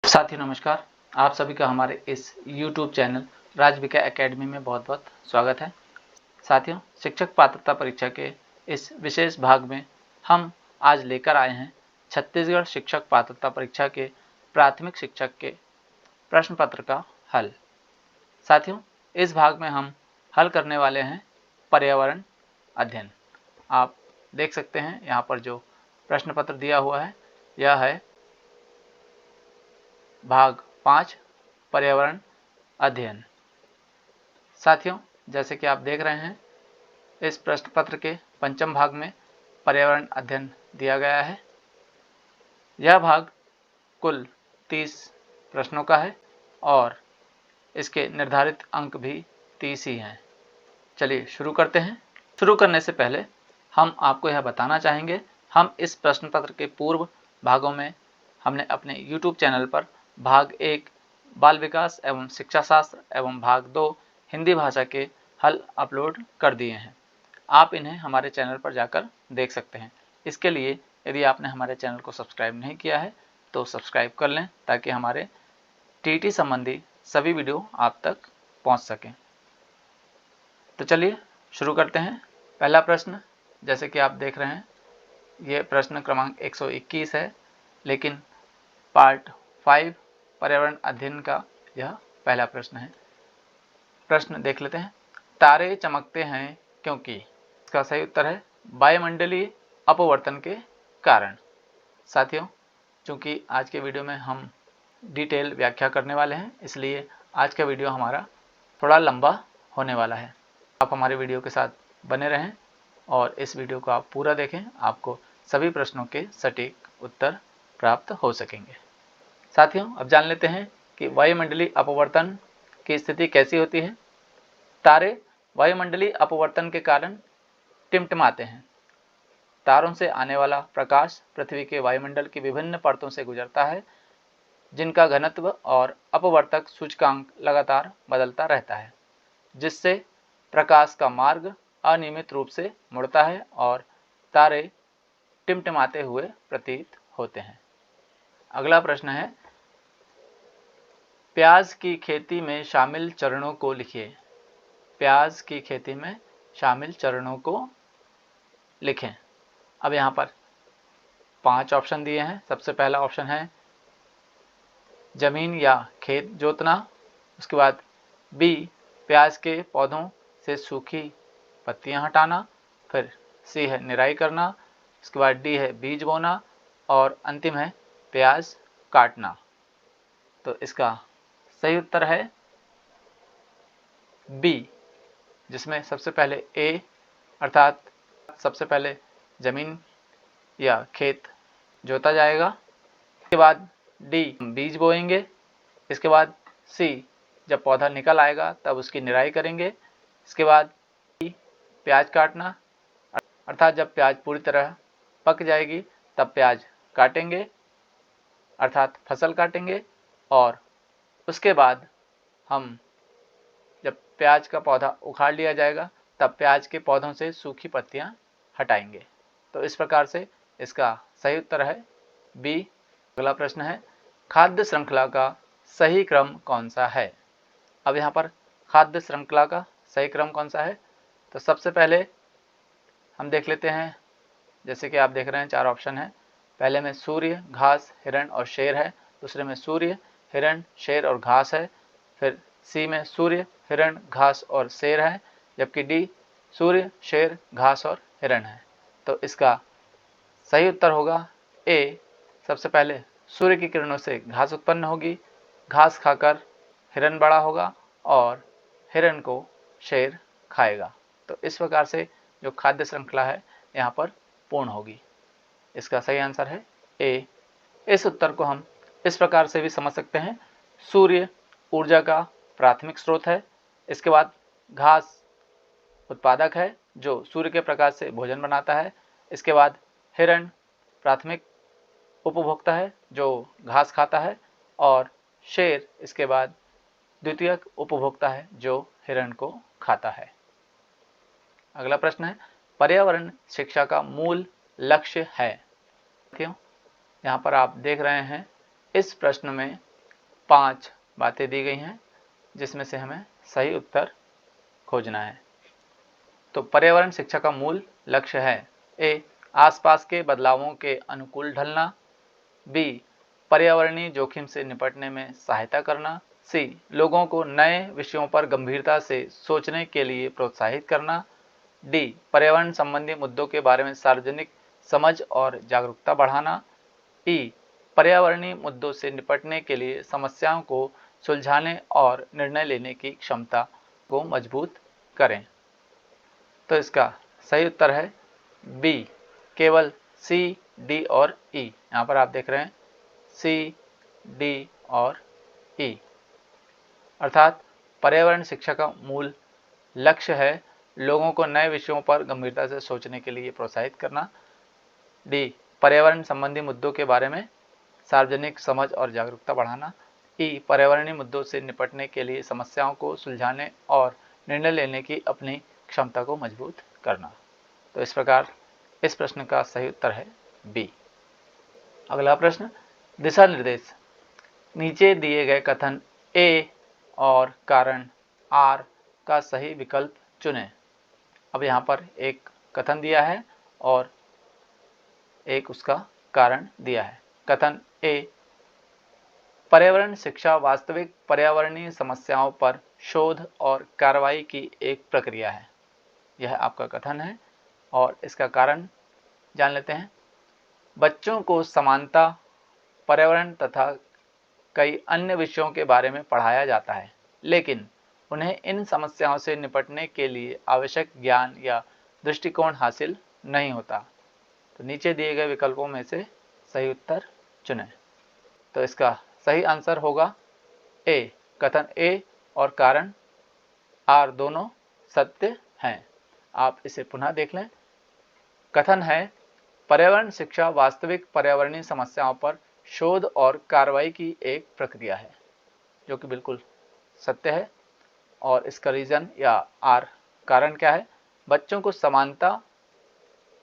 साथियों नमस्कार। आप सभी का हमारे इस YouTube चैनल राजविका एकेडमी में बहुत बहुत स्वागत है। साथियों, शिक्षक पात्रता परीक्षा के इस विशेष भाग में हम आज लेकर आए हैं छत्तीसगढ़ शिक्षक पात्रता परीक्षा के प्राथमिक शिक्षक के प्रश्न पत्र का हल। साथियों, इस भाग में हम हल करने वाले हैं पर्यावरण अध्ययन। आप देख सकते हैं यहाँ पर जो प्रश्न पत्र दिया हुआ है यह है भाग 5 पर्यावरण अध्ययन। साथियों, जैसे कि आप देख रहे हैं इस प्रश्न पत्र के पंचम भाग में पर्यावरण अध्ययन दिया गया है। यह भाग कुल 30 प्रश्नों का है और इसके निर्धारित अंक भी 30 ही हैं। चलिए शुरू करते हैं। शुरू करने से पहले हम आपको यह बताना चाहेंगे, हम इस प्रश्न पत्र के पूर्व भागों में हमने अपने YouTube चैनल पर भाग 1 बाल विकास एवं शिक्षा शास्त्र एवं भाग 2 हिंदी भाषा के हल अपलोड कर दिए हैं। आप इन्हें हमारे चैनल पर जाकर देख सकते हैं। इसके लिए यदि आपने हमारे चैनल को सब्सक्राइब नहीं किया है तो सब्सक्राइब कर लें ताकि हमारे टीटी संबंधी सभी वीडियो आप तक पहुंच सकें। तो चलिए शुरू करते हैं। पहला प्रश्न, जैसे कि आप देख रहे हैं, ये प्रश्न क्रमांक 121 है, लेकिन पार्ट 5 पर्यावरण अध्ययन का यह पहला प्रश्न है। प्रश्न देख लेते हैं। तारे चमकते हैं क्योंकि? इसका सही उत्तर है वायुमंडलीय अपवर्तन के कारण। साथियों, चूंकि आज के वीडियो में हम डिटेल व्याख्या करने वाले हैं, इसलिए आज का वीडियो हमारा थोड़ा लंबा होने वाला है। आप हमारे वीडियो के साथ बने रहें और इस वीडियो को आप पूरा देखें, आपको सभी प्रश्नों के सटीक उत्तर प्राप्त हो सकेंगे। साथियों, अब जान लेते हैं कि वायुमंडलीय अपवर्तन की स्थिति कैसी होती है। तारे वायुमंडलीय अपवर्तन के कारण टिमटिमाते हैं। तारों से आने वाला प्रकाश पृथ्वी के वायुमंडल की विभिन्न परतों से गुजरता है, जिनका घनत्व और अपवर्तक सूचकांक लगातार बदलता रहता है, जिससे प्रकाश का मार्ग अनियमित रूप से मुड़ता है और तारे टिमटिमाते हुए प्रतीत होते हैं। अगला प्रश्न है, प्याज की खेती में शामिल चरणों को लिखिए। प्याज की खेती में शामिल चरणों को लिखें। अब यहाँ पर 5 ऑप्शन दिए हैं। सबसे पहला ऑप्शन है जमीन या खेत जोतना। उसके बाद बी, प्याज के पौधों से सूखी पत्तियां हटाना। फिर सी है निराई करना। उसके बाद डी है बीज बोना और अंतिम है प्याज काटना। तो इसका सही उत्तर है बी, जिसमें सबसे पहले ए अर्थात सबसे पहले जमीन या खेत जोता जाएगा। इसके बाद डी बीज बोएंगे। इसके बाद सी जब पौधा निकल आएगा तब उसकी निराई करेंगे। इसके बाद डी प्याज काटना, अर्थात जब प्याज पूरी तरह पक जाएगी तब प्याज काटेंगे, अर्थात फसल काटेंगे। और उसके बाद हम जब प्याज का पौधा उखाड़ लिया जाएगा तब प्याज के पौधों से सूखी पत्तियां हटाएंगे। तो इस प्रकार से इसका सही उत्तर है बी। अगला प्रश्न है, खाद्य श्रृंखला का सही क्रम कौन सा है? अब यहाँ पर खाद्य श्रृंखला का सही क्रम कौन सा है, तो सबसे पहले हम देख लेते हैं। जैसे कि आप देख रहे हैं 4 ऑप्शन है। पहले में सूर्य, घास, हिरण और शेर है। दूसरे में सूर्य, हिरण, शेर और घास है। फिर सी में सूर्य, हिरण, घास और शेर है, जबकि डी सूर्य, शेर, घास और हिरण है। तो इसका सही उत्तर होगा ए। सबसे पहले सूर्य की किरणों से घास उत्पन्न होगी, घास खाकर हिरण बड़ा होगा और हिरण को शेर खाएगा। तो इस प्रकार से जो खाद्य श्रृंखला है यहाँ पर पूर्ण होगी। इसका सही आंसर है ए। इस उत्तर को हम इस प्रकार से भी समझ सकते हैं, सूर्य ऊर्जा का प्राथमिक स्रोत है। इसके बाद घास उत्पादक है जो सूर्य के प्रकाश से भोजन बनाता है। इसके बाद हिरण प्राथमिक उपभोक्ता है जो घास खाता है और शेर इसके बाद द्वितीयक उपभोक्ता है जो हिरण को खाता है। अगला प्रश्न है, पर्यावरण शिक्षा का मूल लक्ष्य है। यहाँ पर आप देख रहे हैं इस प्रश्न में 5 बातें दी गई हैं जिसमें से हमें सही उत्तर खोजना है। तो पर्यावरण शिक्षा का मूल लक्ष्य है ए आसपास के बदलावों के अनुकूल ढलना, बी पर्यावरणीय जोखिम से निपटने में सहायता करना, सी लोगों को नए विषयों पर गंभीरता से सोचने के लिए प्रोत्साहित करना, डी पर्यावरण संबंधी मुद्दों के बारे में सार्वजनिक समझ और जागरूकता बढ़ाना, ई पर्यावरणीय मुद्दों से निपटने के लिए समस्याओं को सुलझाने और निर्णय लेने की क्षमता को मजबूत करें। तो इसका सही उत्तर है बी, केवल सी, डी और ई। यहाँ पर आप देख रहे हैं सी, डी और ई, अर्थात पर्यावरण शिक्षा का मूल लक्ष्य है लोगों को नए विषयों पर गंभीरता से सोचने के लिए प्रोत्साहित करना, डी पर्यावरण संबंधी मुद्दों के बारे में सार्वजनिक समझ और जागरूकता बढ़ाना, ई पर्यावरणीय मुद्दों से निपटने के लिए समस्याओं को सुलझाने और निर्णय लेने की अपनी क्षमता को मजबूत करना। तो इस प्रकार इस प्रश्न का सही उत्तर है बी। अगला प्रश्न, दिशा निर्देश। नीचे दिए गए कथन ए और कारण आर का सही विकल्प चुनें। अब यहाँ पर एक कथन दिया है और एक उसका कारण दिया है। कथन ए, पर्यावरण शिक्षा वास्तविक पर्यावरणीय समस्याओं पर शोध और कार्रवाई की एक प्रक्रिया है। यह आपका कथन है और इसका कारण जान लेते हैं। बच्चों को समानता, पर्यावरण तथा कई अन्य विषयों के बारे में पढ़ाया जाता है, लेकिन उन्हें इन समस्याओं से निपटने के लिए आवश्यक ज्ञान या दृष्टिकोण हासिल नहीं होता। तो नीचे दिए गए विकल्पों में से सही उत्तर चुनें। तो इसका सही आंसर होगा ए, कथन ए और कारण आर दोनों सत्य हैं। आप इसे पुनः देख लें। कथन है, पर्यावरण शिक्षा वास्तविक पर्यावरणीय समस्याओं पर शोध और कार्रवाई की एक प्रक्रिया है, जो कि बिल्कुल सत्य है। और इसका रीजन या आर कारण क्या है? बच्चों को समानता,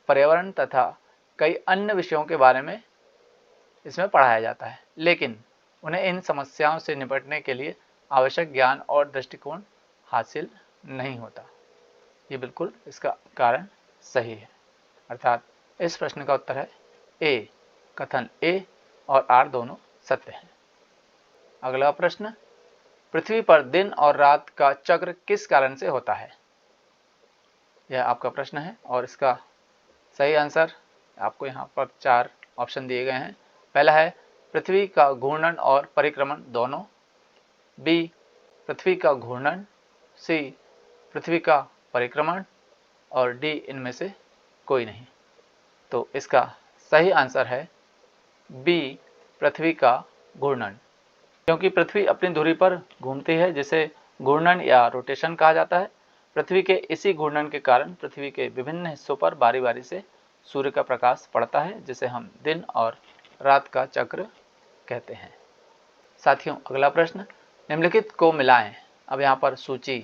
पर्यावरण तथा कई अन्य विषयों के बारे में इसमें पढ़ाया जाता है, लेकिन उन्हें इन समस्याओं से निपटने के लिए आवश्यक ज्ञान और दृष्टिकोण हासिल नहीं होता। ये बिल्कुल इसका कारण सही है, अर्थात इस प्रश्न का उत्तर है ए, कथन ए और आर दोनों सत्य हैं। अगला प्रश्न, पृथ्वी पर दिन और रात का चक्र किस कारण से होता है? यह आपका प्रश्न है और इसका सही आंसर आपको यहाँ पर 4 ऑप्शन दिए गए हैं। पहला है पृथ्वी का घूर्णन और परिक्रमण दोनों, बी पृथ्वी का घूर्णन, सी पृथ्वी का परिक्रमण और डी इनमें से कोई नहीं। तो इसका सही आंसर है बी, पृथ्वी का घूर्णन, क्योंकि पृथ्वी अपनी धुरी पर घूमती है जिसे घूर्णन या रोटेशन कहा जाता है। पृथ्वी के इसी घूर्णन के कारण पृथ्वी के विभिन्न हिस्सों पर बारी बारी से सूर्य का प्रकाश पड़ता है, जिसे हम दिन और रात का चक्र कहते हैं। साथियों, अगला प्रश्न, निम्नलिखित को मिलाएं। अब यहाँ पर सूची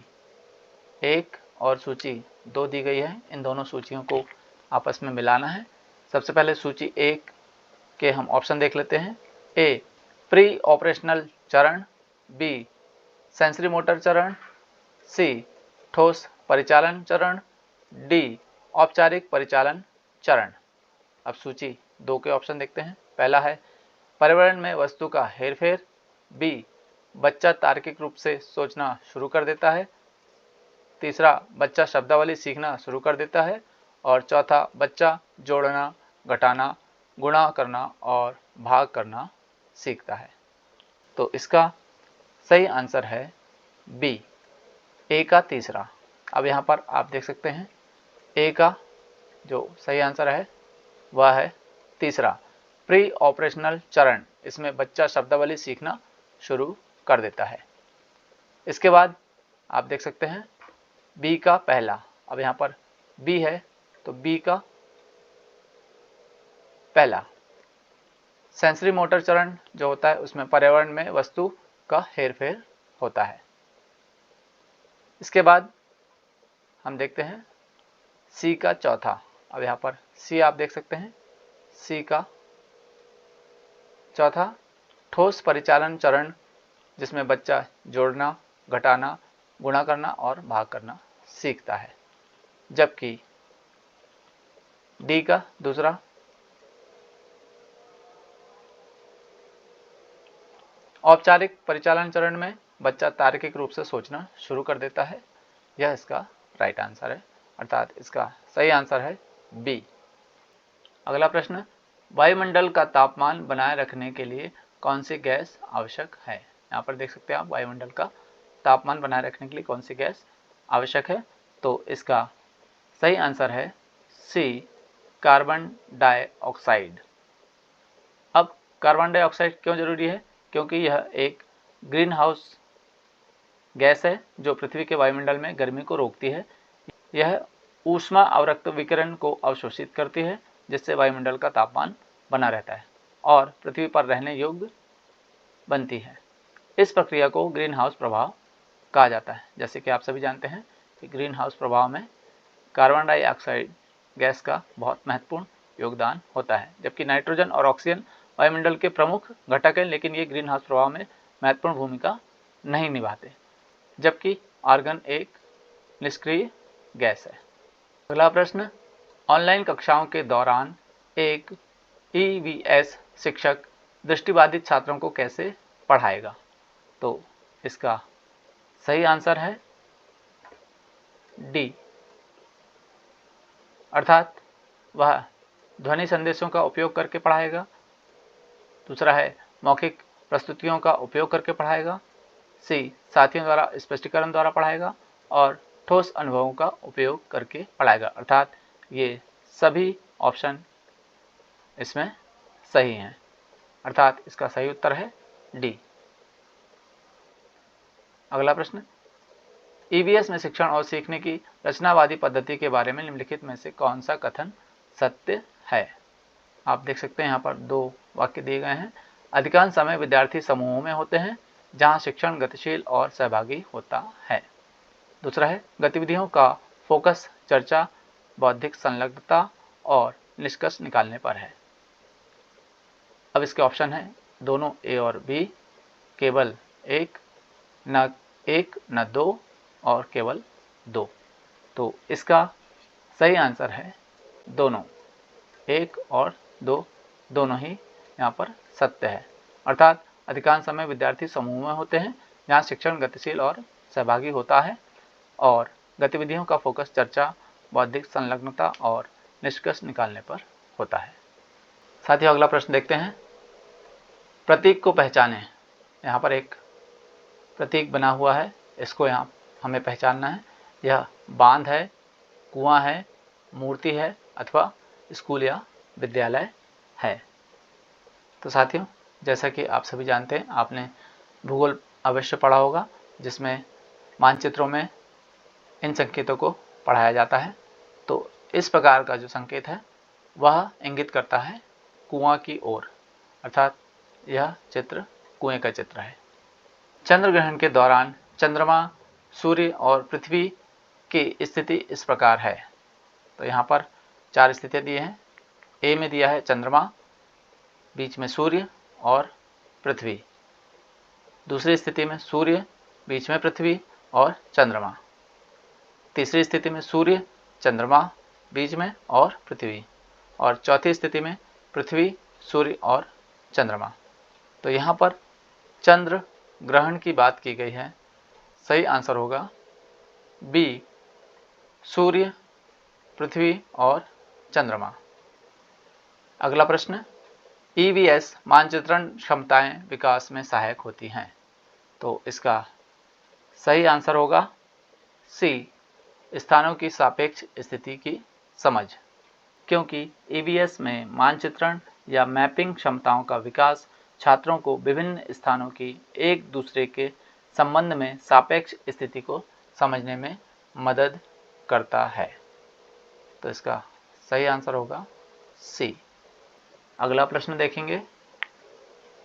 1 और सूची 2 दी गई है। इन दोनों सूचियों को आपस में मिलाना है। सबसे पहले सूची 1 के हम ऑप्शन देख लेते हैं। ए, प्री ऑपरेशनल चरण, बी सेंसरी मोटर चरण, सी ठोस परिचालन चरण, डी औपचारिक परिचालन चरण। अब सूची 2 के ऑप्शन देखते हैं। पहला है पर्यावरण में वस्तु का हेरफेर, बी बच्चा तार्किक रूप से सोचना शुरू कर देता है, तीसरा बच्चा शब्दावली सीखना शुरू कर देता है और चौथा बच्चा जोड़ना, घटाना, गुणा करना और भाग करना सीखता है। तो इसका सही आंसर है बी, ए का तीसरा। अब यहाँ पर आप देख सकते हैं ए का जो सही आंसर है वह है तीसरा, प्री ऑपरेशनल चरण। इसमें बच्चा शब्दावली सीखना शुरू कर देता है। इसके बाद आप देख सकते हैं बी का पहला। अब यहाँ पर बी है तो बी का पहला सेंसरी मोटर चरण जो होता है उसमें पर्यावरण में वस्तु का हेरफेर होता है। इसके बाद हम देखते हैं सी का चौथा। अब यहाँ पर सी आप देख सकते हैं, सी का चौथा ठोस परिचालन चरण जिसमें बच्चा जोड़ना, घटाना, गुणा करना और भाग करना सीखता है। जबकि डी का दूसरा औपचारिक परिचालन चरण में बच्चा तार्किक रूप से सोचना शुरू कर देता है। यह इसका राइट आंसर है, अर्थात इसका सही आंसर है बी। अगला प्रश्न, वायुमंडल का तापमान बनाए रखने के लिए कौन सी गैस आवश्यक है? यहाँ पर देख सकते हैं आप, वायुमंडल का तापमान बनाए रखने के लिए कौन सी गैस आवश्यक है? तो इसका सही आंसर है सी, कार्बन डाइऑक्साइड। अब कार्बन डाइऑक्साइड क्यों जरूरी है? क्योंकि यह एक ग्रीन हाउस गैस है जो पृथ्वी के वायुमंडल में गर्मी को रोकती है। यह ऊष्मा अवरक्त विकिरण को अवशोषित करती है, जिससे वायुमंडल का तापमान बना रहता है और पृथ्वी पर रहने योग्य बनती है। इस प्रक्रिया को ग्रीन हाउस प्रभाव कहा जाता है। जैसे कि आप सभी जानते हैं कि ग्रीन हाउस प्रभाव में कार्बन डाइऑक्साइड गैस का बहुत महत्वपूर्ण योगदान होता है, जबकि नाइट्रोजन और ऑक्सीजन वायुमंडल के प्रमुख घटक हैं, लेकिन ये ग्रीन हाउस प्रभाव में महत्वपूर्ण भूमिका नहीं निभाते, जबकि आर्गन एक निष्क्रिय गैस है। अगला प्रश्न, ऑनलाइन कक्षाओं के दौरान एक ईवीएस शिक्षक दृष्टिबाधित छात्रों को कैसे पढ़ाएगा? तो इसका सही आंसर है डी, अर्थात वह ध्वनि संदेशों का उपयोग करके पढ़ाएगा। दूसरा है मौखिक प्रस्तुतियों का उपयोग करके पढ़ाएगा। सी, साथियों द्वारा स्पष्टीकरण द्वारा पढ़ाएगा। और ठोस अनुभवों का उपयोग करके पढ़ाएगा। अर्थात ये सभी ऑप्शन इसमें सही हैं, अर्थात इसका सही उत्तर है डी। अगला प्रश्न, ईवीएस में शिक्षण और सीखने की रचनावादी पद्धति के बारे में निम्नलिखित में से कौन सा कथन सत्य है? आप देख सकते हैं यहाँ पर दो वाक्य दिए गए हैं। अधिकांश समय विद्यार्थी समूहों में होते हैं जहाँ शिक्षण गतिशील और सहभागी होता है। दूसरा है गतिविधियों का फोकस चर्चा, बौद्धिक संलग्नता और निष्कर्ष निकालने पर है। अब इसके ऑप्शन है दोनों ए और बी, केवल एक न दो और केवल दो। तो इसका सही आंसर है दोनों, एक और दो दोनों ही यहाँ पर सत्य है। अर्थात अधिकांश समय विद्यार्थी समूह में होते हैं जहाँ शिक्षण गतिशील और सहभागी होता है और गतिविधियों का फोकस चर्चा, बौद्धिक संलग्नता और निष्कर्ष निकालने पर होता है। साथियों, अगला प्रश्न देखते हैं। प्रतीक को पहचानें। यहाँ पर एक प्रतीक बना हुआ है, इसको यहाँ हमें पहचानना है। यह बांध है, कुआं है, मूर्ति है अथवा स्कूल या विद्यालय है। तो साथियों, जैसा कि आप सभी जानते हैं, आपने भूगोल अवश्य पढ़ा होगा, जिसमें मानचित्रों में इन संकेतों को पढ़ाया जाता है। तो इस प्रकार का जो संकेत है वह इंगित करता है कुआं की ओर, अर्थात यह चित्र कुएं का चित्र है। चंद्र ग्रहण के दौरान चंद्रमा, सूर्य और पृथ्वी की स्थिति इस प्रकार है। तो यहाँ पर चार स्थितियाँ दी हैं। ए में दिया है चंद्रमा, बीच में सूर्य और पृथ्वी। दूसरी स्थिति में सूर्य, बीच में पृथ्वी और चंद्रमा। तीसरी स्थिति में सूर्य, चंद्रमा, बीच में और पृथ्वी। और चौथी स्थिति में पृथ्वी, सूर्य और चंद्रमा। तो यहाँ पर चंद्र ग्रहण की बात की गई है। सही आंसर होगा बी, सूर्य, पृथ्वी और चंद्रमा। अगला प्रश्न, ईवीएस मानचित्रण क्षमताएं विकास में सहायक होती हैं। तो इसका सही आंसर होगा सी, स्थानों की सापेक्ष स्थिति की समझ। क्योंकि ईवीएस में मानचित्रण या मैपिंग क्षमताओं का विकास छात्रों को विभिन्न स्थानों की एक दूसरे के संबंध में सापेक्ष स्थिति को समझने में मदद करता है। तो इसका सही आंसर होगा सी। अगला प्रश्न देखेंगे।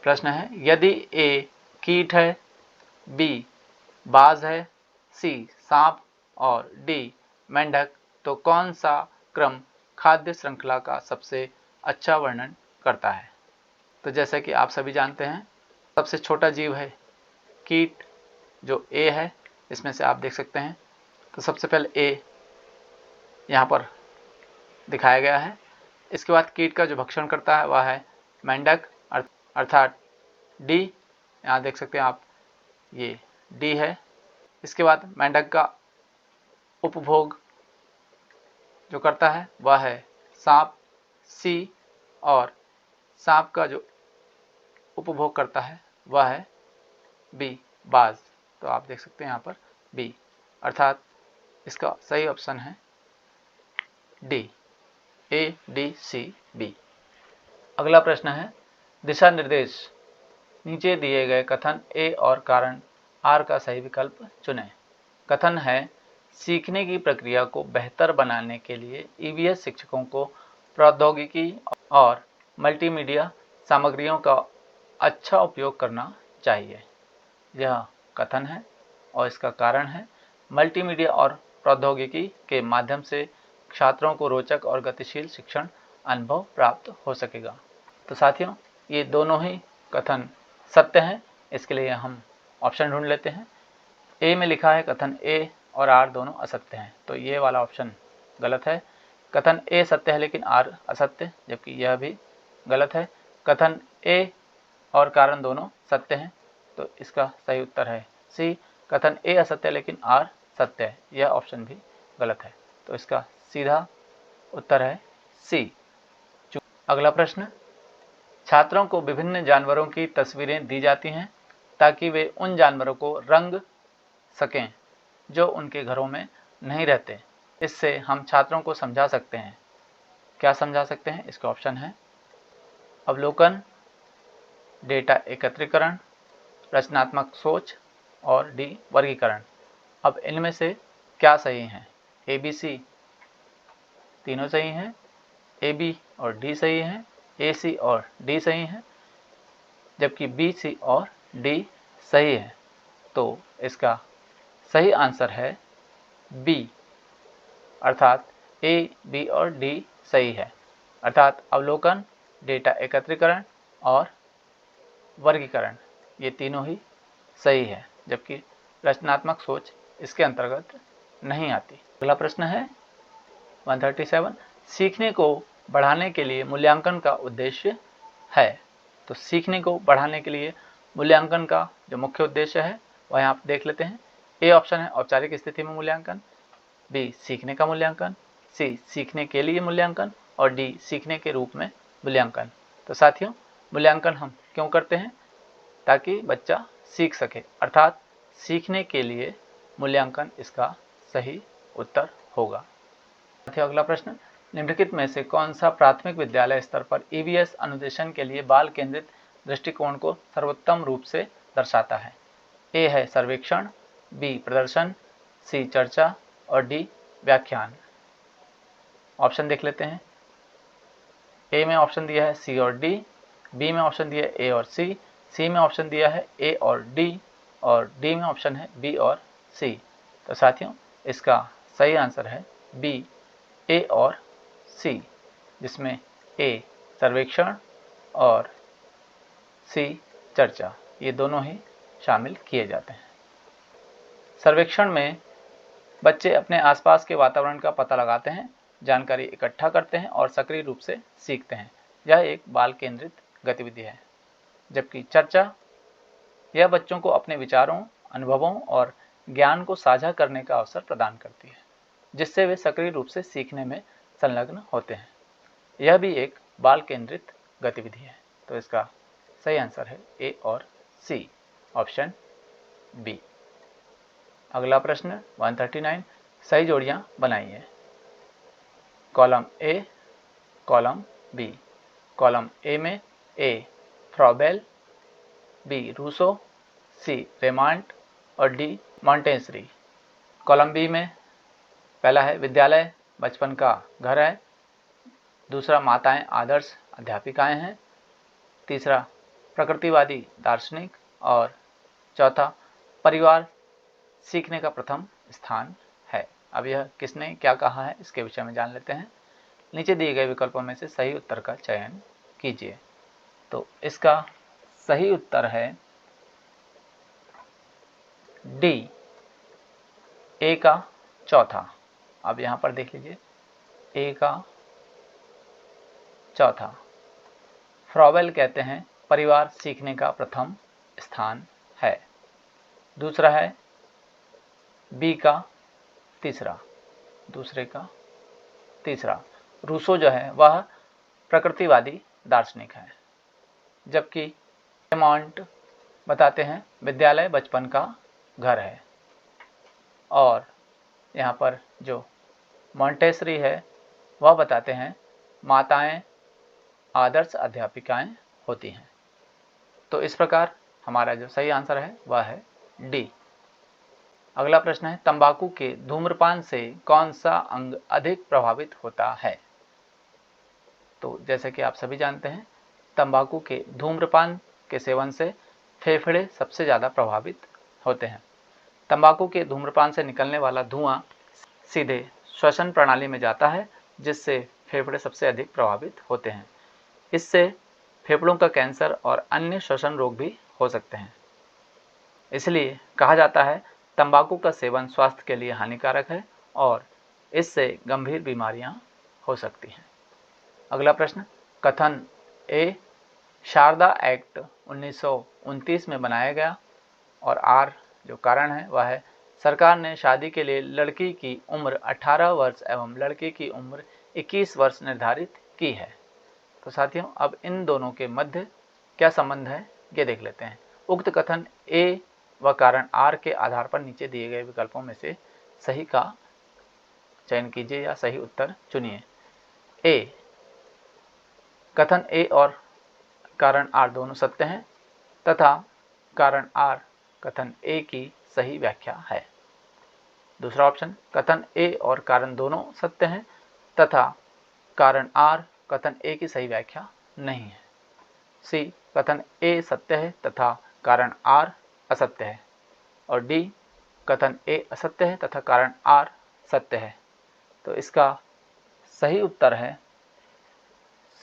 प्रश्न है, यदि ए कीट है, बी बाज है, सी सांप और डी मेंढक, तो कौन सा क्रम खाद्य श्रृंखला का सबसे अच्छा वर्णन करता है? तो जैसा कि आप सभी जानते हैं, सबसे छोटा जीव है कीट जो ए है, इसमें से आप देख सकते हैं। तो सबसे पहले ए यहाँ पर दिखाया गया है। इसके बाद कीट का जो भक्षण करता है वह है मेंढक, अर्थात डी। यहाँ देख सकते हैं आप, ये डी है। इसके बाद मेंढक का उपभोग जो करता है वह है सांप, सी। और सांप का जो उपभोग करता है वह है बी, बाज। तो आप देख सकते हैं यहाँ पर बी, अर्थात इसका सही ऑप्शन है D, A D C B. अगला प्रश्न है दिशा निर्देश। नीचे दिए गए कथन ए और कारण आर का सही विकल्प चुनें। कथन है सीखने की प्रक्रिया को बेहतर बनाने के लिए ईवीएस शिक्षकों को प्रौद्योगिकी और मल्टीमीडिया सामग्रियों का अच्छा उपयोग करना चाहिए। यह कथन है और इसका कारण है मल्टीमीडिया और प्रौद्योगिकी के माध्यम से छात्रों को रोचक और गतिशील शिक्षण अनुभव प्राप्त हो सकेगा। तो साथियों, ये दोनों ही कथन सत्य हैं। इसके लिए हम ऑप्शन ढूंढ लेते हैं। ए में लिखा है कथन ए और आर दोनों असत्य हैं, तो ये वाला ऑप्शन गलत है। कथन ए सत्य है लेकिन आर असत्य, जबकि यह भी गलत है। कथन ए और कारण दोनों सत्य हैं, तो इसका सही उत्तर है सी। कथन ए असत्य है लेकिन आर सत्य है, यह ऑप्शन भी गलत है। तो इसका सीधा उत्तर है सी। अगला प्रश्न, छात्रों को विभिन्न जानवरों की तस्वीरें दी जाती हैं ताकि वे उन जानवरों को रंग सकें जो उनके घरों में नहीं रहते। इससे हम छात्रों को समझा सकते हैं। क्या समझा सकते हैं? इसका ऑप्शन है अवलोकन, डेटा एकत्रीकरण, रचनात्मक सोच और डी वर्गीकरण। अब इनमें से क्या सही है? ए बी सी तीनों सही हैं, ए बी और डी सही हैं, ए सी और डी सही हैं, जबकि बी सी और डी सही है। तो इसका सही आंसर है बी, अर्थात ए, बी और डी सही है। अर्थात अवलोकन, डेटा एकत्रीकरण और वर्गीकरण ये तीनों ही सही है, जबकि रचनात्मक सोच इसके अंतर्गत नहीं आती। अगला प्रश्न है 137, सीखने को बढ़ाने के लिए मूल्यांकन का उद्देश्य है। तो सीखने को बढ़ाने के लिए मूल्यांकन का जो मुख्य उद्देश्य है वह यहाँ आप देख लेते हैं। ए ऑप्शन है औपचारिक स्थिति में मूल्यांकन, बी सीखने का मूल्यांकन, सी सीखने के लिए मूल्यांकन और डी सीखने के रूप में मूल्यांकन। तो साथियों, मूल्यांकन हम क्यों करते हैं? ताकि बच्चा सीख सके, अर्थात सीखने के लिए मूल्यांकन इसका सही उत्तर होगा। साथियों, अगला प्रश्न, निम्नलिखित में से कौन सा प्राथमिक विद्यालय स्तर पर ईवीएस अनुदेशन के लिए बाल केंद्रित दृष्टिकोण को सर्वोत्तम रूप से दर्शाता है? ए है सर्वेक्षण, बी प्रदर्शन, सी चर्चा और डी व्याख्यान। ऑप्शन देख लेते हैं। ए में ऑप्शन दिया है सी और डी, बी में ऑप्शन दिया है ए और सी में ऑप्शन दिया है ए और डी में ऑप्शन है बी और सी। तो साथियों, इसका सही आंसर है बी, ए और सी, जिसमें ए सर्वेक्षण और सी चर्चा ये दोनों ही शामिल किए जाते हैं। सर्वेक्षण में बच्चे अपने आसपास के वातावरण का पता लगाते हैं, जानकारी इकट्ठा करते हैं और सक्रिय रूप से सीखते हैं। यह एक बाल केंद्रित गतिविधि है। जबकि चर्चा यह बच्चों को अपने विचारों, अनुभवों और ज्ञान को साझा करने का अवसर प्रदान करती है, जिससे वे सक्रिय रूप से सीखने में संलग्न होते हैं। यह भी एक बाल केंद्रित गतिविधि है। तो इसका सही आंसर है ए और सी, ऑप्शन बी। अगला प्रश्न 139, सही जोड़ियां बनाइए। Column A, column B. Column A में A Froebel, B Rousseau, C Raymont और डी मॉन्टेसरी। कॉलम बी में पहला है विद्यालय बचपन का घर है, दूसरा माताएं आदर्श अध्यापिकाएं हैं, तीसरा प्रकृतिवादी दार्शनिक और चौथा परिवार सीखने का प्रथम स्थान है। अब यह किसने क्या कहा है इसके विषय में जान लेते हैं। नीचे दिए गए विकल्पों में से सही उत्तर का चयन कीजिए। तो इसका सही उत्तर है डी ए का चौथा। अब यहाँ पर देख लीजिए, ए का चौथा। फ्रॉवेल कहते हैं परिवार सीखने का प्रथम स्थान है। दूसरा है बी का तीसरा, दूसरे का तीसरा। रूसो जो है वह प्रकृतिवादी दार्शनिक है, जबकि क्लेमांट बताते हैं विद्यालय बचपन का घर है। और यहाँ पर जो मॉन्टेसरी है वह बताते हैं माताएं आदर्श अध्यापिकाएं होती हैं। तो इस प्रकार हमारा जो सही आंसर है वह है डी। अगला प्रश्न है तंबाकू के धूम्रपान से कौन सा अंग अधिक प्रभावित होता है। तो जैसे कि आप सभी जानते हैं तंबाकू के धूम्रपान के सेवन से फेफड़े सबसे ज़्यादा प्रभावित होते हैं। तंबाकू के धूम्रपान से निकलने वाला धुआं सीधे श्वसन प्रणाली में जाता है, जिससे फेफड़े सबसे अधिक प्रभावित होते हैं। इससे फेफड़ों का कैंसर और अन्य श्वसन रोग भी हो सकते हैं। इसलिए कहा जाता है तंबाकू का सेवन स्वास्थ्य के लिए हानिकारक है और इससे गंभीर बीमारियां हो सकती हैं। अगला प्रश्न, कथन ए शारदा एक्ट 1929 में बनाया गया और आर जो कारण है वह है सरकार ने शादी के लिए लड़की की उम्र 18 वर्ष एवं लड़के की उम्र 21 वर्ष निर्धारित की है। तो साथियों अब इन दोनों के मध्य क्या संबंध है ये देख लेते हैं। उक्त कथन ए व कारण आर के आधार पर नीचे दिए गए विकल्पों में से सही का चयन कीजिए या सही उत्तर चुनिए। ए, कथन ए और कारण आर दोनों सत्य हैं तथा कारण आर कथन ए की सही व्याख्या है। दूसरा ऑप्शन, कथन ए और कारण दोनों सत्य हैं तथा कारण आर कथन ए की सही व्याख्या नहीं है। सी, कथन ए सत्य है तथा कारण आर असत्य है। और डी, कथन ए असत्य है तथा कारण आर सत्य है। तो इसका सही उत्तर है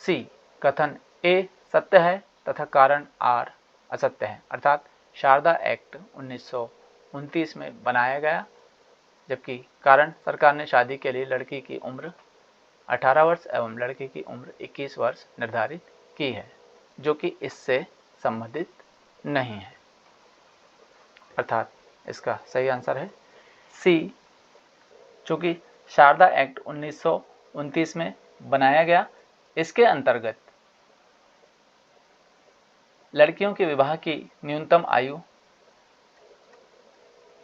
सी, कथन ए सत्य है तथा कारण आर असत्य है। अर्थात शारदा एक्ट 1929 में बनाया गया, जबकि कारण सरकार ने शादी के लिए लड़की की उम्र 18 वर्ष एवं लड़के की उम्र 21 वर्ष निर्धारित की है, जो कि इससे संबंधित नहीं है। अर्थात इसका सही आंसर है सी। चूँकि शारदा एक्ट 1929 में बनाया गया, इसके अंतर्गत लड़कियों के विवाह की न्यूनतम आयु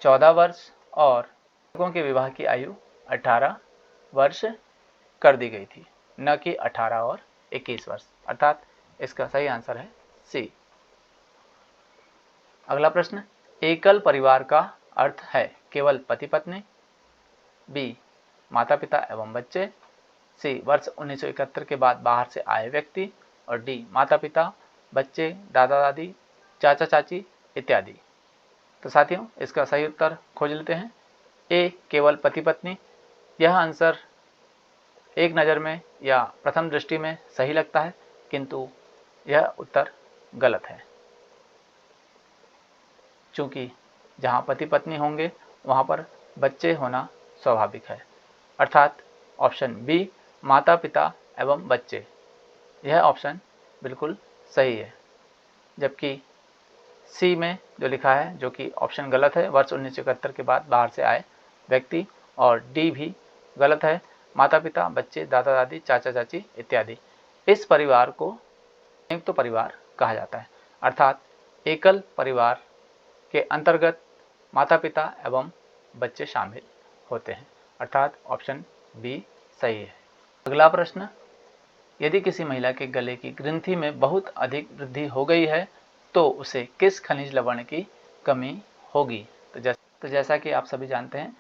14 वर्ष और लड़कों के विवाह की आयु 18 वर्ष कर दी गई थी, न कि 18 और 21 वर्ष। अर्थात इसका सही आंसर है सी। अगला प्रश्न, एकल परिवार का अर्थ है केवल पति पत्नी, बी माता पिता एवं बच्चे, सी वर्ष 1971 के बाद बाहर से आए व्यक्ति, और डी माता पिता, बच्चे, दादा दादी, चाचा चाची इत्यादि। तो साथियों इसका सही उत्तर खोज लेते हैं। ए केवल पति पत्नी। यह आंसर एक नज़र में या प्रथम दृष्टि में सही लगता है, किंतु यह उत्तर गलत है, क्योंकि जहाँ पति पत्नी होंगे वहाँ पर बच्चे होना स्वाभाविक है। अर्थात ऑप्शन बी माता पिता एवं बच्चे, यह ऑप्शन बिल्कुल सही है। जबकि सी में जो लिखा है, जो कि ऑप्शन गलत है, वर्ष 1971 के बाद बाहर से आए व्यक्ति, और डी भी गलत है, माता पिता, बच्चे, दादा दादी, चाचा चाची इत्यादि। इस परिवार को संयुक्त परिवार कहा जाता है। अर्थात एकल परिवार के अंतर्गत माता पिता एवं बच्चे शामिल होते हैं। अर्थात ऑप्शन बी सही है। अगला प्रश्न, यदि किसी महिला के गले की ग्रंथि में बहुत अधिक वृद्धि हो गई है तो उसे किस खनिज लवण की कमी होगी। तो जैसा कि आप सभी जानते हैं,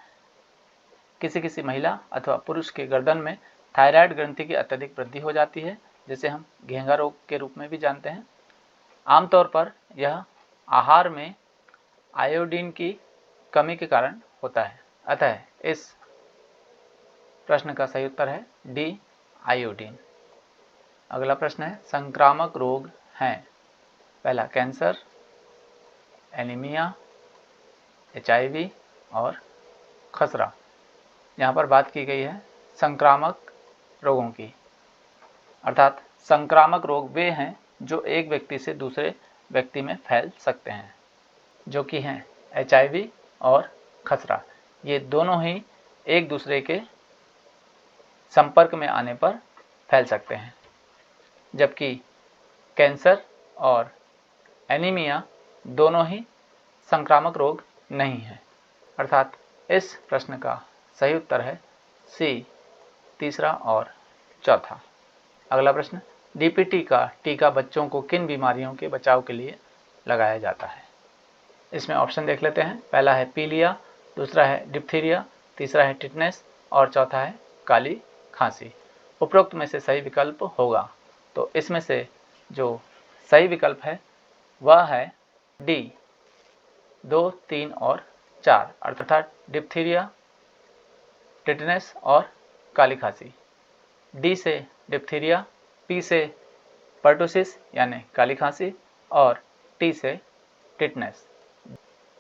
किसी महिला अथवा पुरुष के गर्दन में थायराइड ग्रंथि की अत्यधिक वृद्धि हो जाती है, जिसे हम घेंगा रोग के रूप में भी जानते हैं। आमतौर पर यह आहार में आयोडीन की कमी के कारण होता है। अतः इस प्रश्न का सही उत्तर है डी आयोडीन। अगला प्रश्न है, संक्रामक रोग हैं। पहला कैंसर, एनीमिया, HIV और खसरा। यहाँ पर बात की गई है संक्रामक रोगों की, अर्थात संक्रामक रोग वे हैं जो एक व्यक्ति से दूसरे व्यक्ति में फैल सकते हैं, जो कि हैं HIV और खसरा। ये दोनों ही एक दूसरे के संपर्क में आने पर फैल सकते हैं, जबकि कैंसर और एनीमिया दोनों ही संक्रामक रोग नहीं हैं। अर्थात इस प्रश्न का सही उत्तर है सी, तीसरा और चौथा। अगला प्रश्न, DPT का टीका बच्चों को किन बीमारियों के बचाव के लिए लगाया जाता है? इसमें ऑप्शन देख लेते हैं। पहला है पीलिया, दूसरा है डिप्थीरिया, तीसरा है टिटनेस और चौथा है काली खांसी। उपरोक्त में से सही विकल्प होगा, तो इसमें से जो सही विकल्प है वह है डी, 2, 3 और 4, अर्थात डिप्थीरिया, टिटनेस और काली खांसी। डी से डिप्थीरिया, पी से पर्टुसिस यानी काली खांसी और टी से टिटनेस।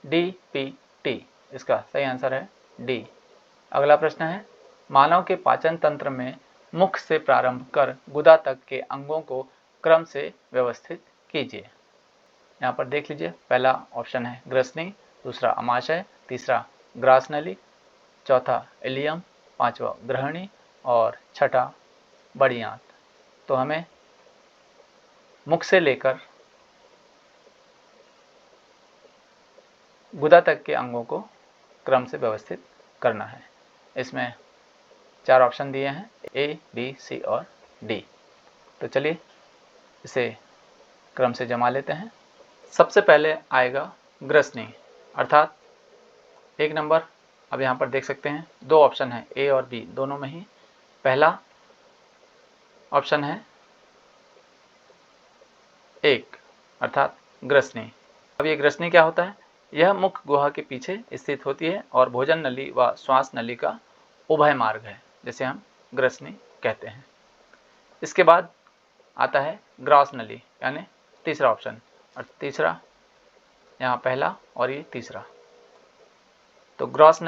DPT इसका सही आंसर है डी। अगला प्रश्न है, मानव के पाचन तंत्र में मुख से प्रारंभ कर गुदा तक के अंगों को क्रम से व्यवस्थित कीजिए। यहाँ पर देख लीजिए, पहला ऑप्शन है ग्रसनी, दूसरा अमाशय, तीसरा ग्रासनली, चौथा इलियम, पांचवा ग्रहणी और छठा बड़ी आंत। तो हमें मुख से लेकर गुदा तक के अंगों को क्रम से व्यवस्थित करना है। इसमें 4 ऑप्शन दिए हैं, A, B, C और D। तो चलिए इसे क्रम से जमा लेते हैं। सबसे पहले आएगा ग्रसनी, अर्थात 1 नंबर। अब यहाँ पर देख सकते हैं 2 ऑप्शन है, A और B दोनों में ही। पहला ऑप्शन है 1, अर्थात ग्रसनी। अब ये ग्रसनी क्या होता है? यह मुख गुहा के पीछे स्थित होती है और भोजन नली व श्वास नली का उभय मार्ग है, जिसे हम ग्रसनी कहते हैं। इसके बाद आता है ग्रास नली, यानी तीसरा ऑप्शन, और तीसरा यहाँ पहला और ये तीसरा। तो ग्रास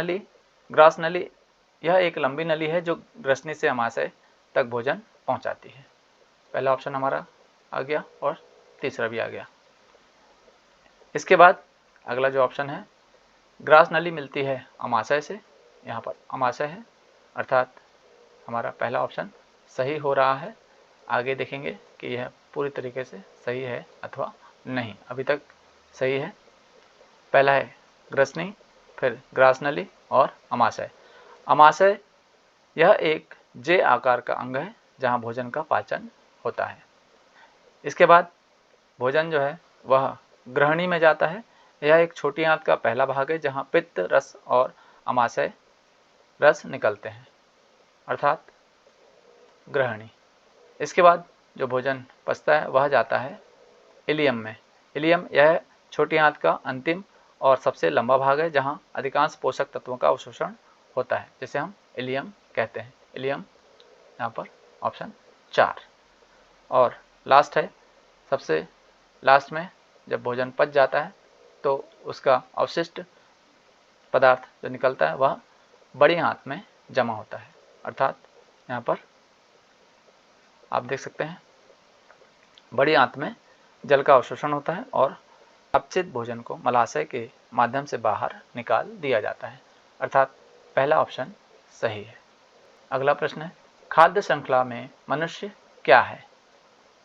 नली यह एक लंबी नली है जो ग्रसनी से अमाशय तक भोजन पहुँचाती है। पहला ऑप्शन हमारा आ गया और तीसरा भी आ गया। इसके बाद अगला जो ऑप्शन है, ग्रास नली मिलती है अमाशय से, यहाँ पर अमाशय है, अर्थात हमारा पहला ऑप्शन सही हो रहा है। आगे देखेंगे कि यह पूरी तरीके से सही है अथवा नहीं। अभी तक सही है। पहला है ग्रसनी, फिर ग्रास नली और अमाशय। अमाशय यह एक जे आकार का अंग है जहाँ भोजन का पाचन होता है। इसके बाद भोजन जो है वह ग्रहणी में जाता है। यह एक छोटी आंत का पहला भाग है जहाँ पित्त रस और अमाशय रस निकलते हैं, अर्थात ग्रहणी। इसके बाद जो भोजन पचता है वह जाता है इलियम में। इलियम यह छोटी आंत का अंतिम और सबसे लंबा भाग है जहाँ अधिकांश पोषक तत्वों का अवशोषण होता है, जिसे हम इलियम कहते हैं। इलियम यहाँ पर ऑप्शन 4। और लास्ट है, सबसे लास्ट में जब भोजन पच जाता है तो उसका अवशिष्ट पदार्थ जो निकलता है वह बड़ी आंत में जमा होता है, अर्थात यहाँ पर आप देख सकते हैं बड़ी आंत में जल का अवशोषण होता है और अपचित भोजन को मलाशय के माध्यम से बाहर निकाल दिया जाता है, अर्थात पहला ऑप्शन सही है। अगला प्रश्न है, खाद्य श्रृंखला में मनुष्य क्या है?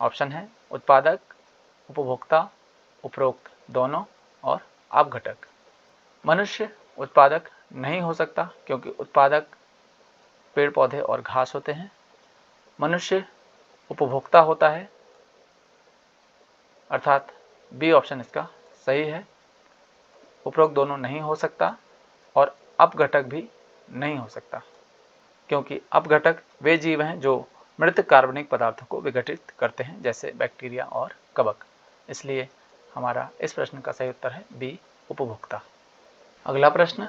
ऑप्शन है उत्पादक, उपभोक्ता, उपरोक्त दोनों और अपघटक। मनुष्य उत्पादक नहीं हो सकता क्योंकि उत्पादक पेड़ पौधे और घास होते हैं। मनुष्य उपभोक्ता होता है, अर्थात बी ऑप्शन इसका सही है। उपरोक्त दोनों नहीं हो सकता और अपघटक भी नहीं हो सकता क्योंकि अपघटक वे जीव हैं जो मृत कार्बनिक पदार्थों को विघटित करते हैं, जैसे बैक्टीरिया और कवक। इसलिए हमारा इस प्रश्न का सही उत्तर है बी, उपभोक्ता। अगला प्रश्न,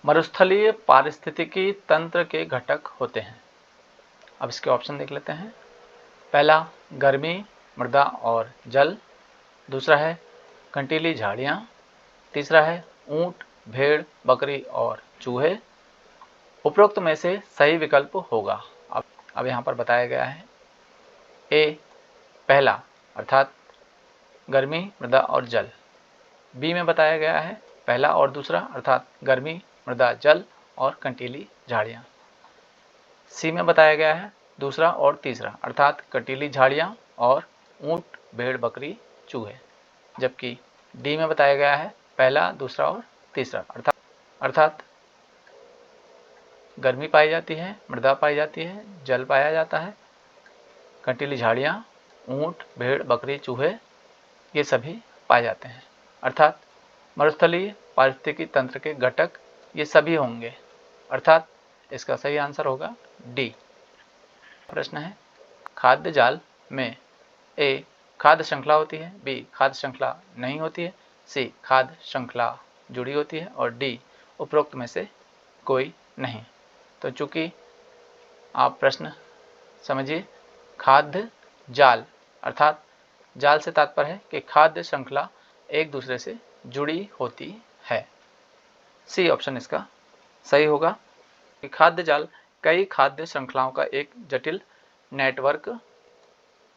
मरुस्थलीय पारिस्थितिकी तंत्र के घटक होते हैं। अब इसके ऑप्शन देख लेते हैं। पहला गर्मी, मृदा और जल, दूसरा है कंटीली झाड़ियाँ, तीसरा है ऊंट भेड़, बकरी और चूहे। उपरोक्त में से सही विकल्प होगा। अब यहाँ पर बताया गया है ए पहला अर्थात गर्मी, मृदा और जल। बी में बताया गया है पहला और दूसरा अर्थात गर्मी, मृदा, जल और कंटीली झाड़ियाँ। सी में बताया गया है दूसरा और तीसरा अर्थात कंटीली झाड़ियाँ और ऊंट, भेड़, बकरी, चूहे। जबकि डी में बताया गया है पहला, दूसरा और तीसरा अर्थात गर्मी पाई जाती है, मृदा पाई जाती है, जल पाया जाता है, कंटीली झाड़ियाँ, ऊंट, भेड़, बकरी, चूहे ये सभी पाए जाते हैं। अर्थात मरुस्थलीय पारिस्थितिकी तंत्र के घटक ये सभी होंगे। अर्थात इसका सही आंसर होगा डी। प्रश्न है खाद्य जाल में ए खाद्य श्रृंखला होती है, बी खाद्य श्रृंखला नहीं होती है, सी खाद्य श्रृंखला जुड़ी होती है और डी उपरोक्त में से कोई नहीं। तो चूंकि आप प्रश्न समझिए, खाद्य जाल अर्थात जाल से तात्पर्य है कि खाद्य श्रृंखला एक दूसरे से जुड़ी होती है। सी ऑप्शन इसका सही होगा। खाद्य जाल कई खाद्य श्रृंखलाओं का एक जटिल नेटवर्क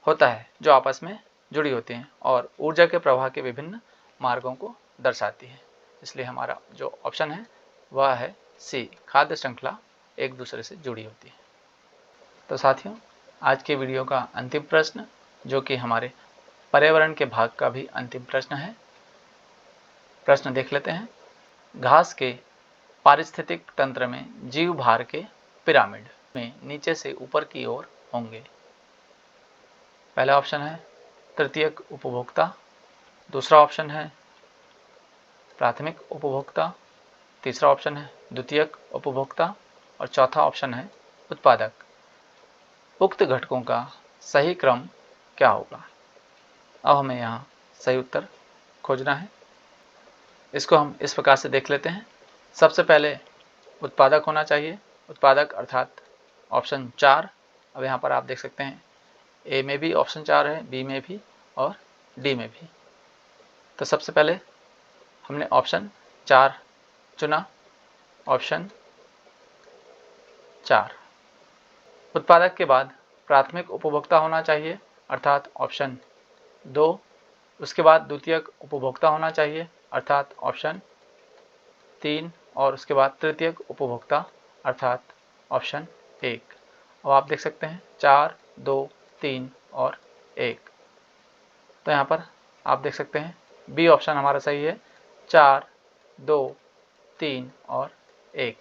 होता है जो आपस में जुड़ी होती हैं और ऊर्जा के प्रवाह के विभिन्न मार्गों को दर्शाती है। इसलिए हमारा जो ऑप्शन है वह है सी, खाद्य श्रृंखला एक दूसरे से जुड़ी होती है। तो साथियों, आज के वीडियो का अंतिम प्रश्न, जो कि हमारे पर्यावरण के भाग का भी अंतिम प्रश्न है, प्रश्न देख लेते हैं। घास के पारिस्थितिक तंत्र में जीव भार के पिरामिड में नीचे से ऊपर की ओर होंगे। पहला ऑप्शन है तृतीयक उपभोक्ता, दूसरा ऑप्शन है प्राथमिक उपभोक्ता, तीसरा ऑप्शन है द्वितीयक उपभोक्ता और चौथा ऑप्शन है उत्पादक। उक्त घटकों का सही क्रम क्या होगा? अब हमें यहाँ सही उत्तर खोजना है। इसको हम इस प्रकार से देख लेते हैं। सबसे पहले उत्पादक होना चाहिए। उत्पादक अर्थात ऑप्शन 4। अब यहाँ पर आप देख सकते हैं ए में भी ऑप्शन 4 है, बी में भी और डी में भी। तो सबसे पहले हमने ऑप्शन 4 चुना, ऑप्शन 4। उत्पादक के बाद प्राथमिक उपभोक्ता होना चाहिए अर्थात ऑप्शन 2। उसके बाद द्वितीयक उपभोक्ता होना चाहिए अर्थात ऑप्शन 3 और उसके बाद तृतीयक उपभोक्ता अर्थात ऑप्शन 1। अब आप देख सकते हैं 4, 2, 3 और 1। तो यहाँ पर आप देख सकते हैं बी ऑप्शन हमारा सही है, 4, 2, 3 और 1।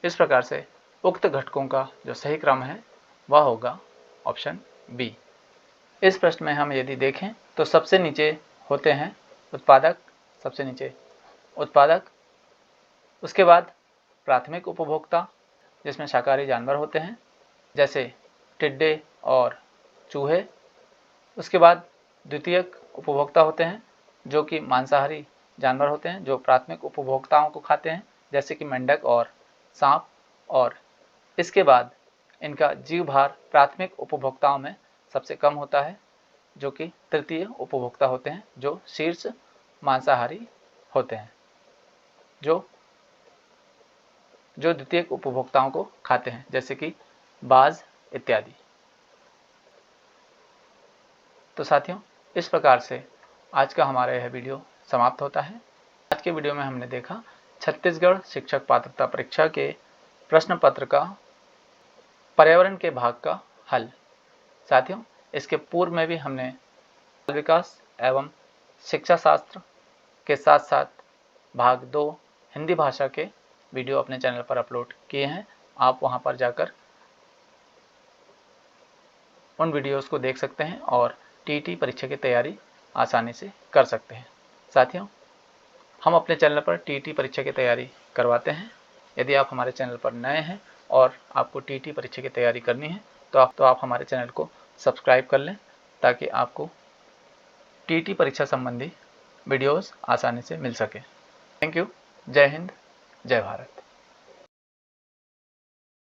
इस प्रकार से उक्त घटकों का जो सही क्रम है वह होगा ऑप्शन बी। इस प्रश्न में हम यदि देखें तो सबसे नीचे होते हैं उत्पादक, सबसे नीचे उत्पादक, उसके बाद प्राथमिक उपभोक्ता जिसमें शाकाहारी जानवर होते हैं जैसे टिड्डे और चूहे। उसके बाद द्वितीयक उपभोक्ता होते हैं जो कि मांसाहारी जानवर होते हैं जो प्राथमिक उपभोक्ताओं को खाते हैं जैसे कि मेंढक और सांप। और इसके बाद इनका जीव भार प्राथमिक उपभोक्ताओं में सबसे कम होता है जो कि तृतीय उपभोक्ता होते हैं जो शीर्ष मांसाहारी होते हैं जो द्वितीयक उपभोक्ताओं को खाते हैं जैसे कि बाज इत्यादि। तो साथियों, इस प्रकार से आज का हमारा यह वीडियो समाप्त होता है। आज के वीडियो में हमने देखा छत्तीसगढ़ शिक्षक पात्रता परीक्षा के प्रश्न पत्र का पर्यावरण के भाग का हल। साथियों, इसके पूर्व में भी हमने बाल विकास एवं शिक्षा शास्त्र के साथ साथ भाग 2 हिंदी भाषा के वीडियो अपने चैनल पर अपलोड किए हैं। आप वहां पर जाकर उन वीडियोस को देख सकते हैं और टीटी परीक्षा की तैयारी आसानी से कर सकते हैं। साथियों, हम अपने चैनल पर टीटी परीक्षा की तैयारी करवाते हैं। यदि आप हमारे चैनल पर नए हैं और आपको टीटी परीक्षा की तैयारी करनी है तो आप हमारे चैनल को सब्सक्राइब कर लें ताकि आपको टीटी परीक्षा संबंधी वीडियोस आसानी से मिल सके। Thank you. जय हिंद, जय भारत।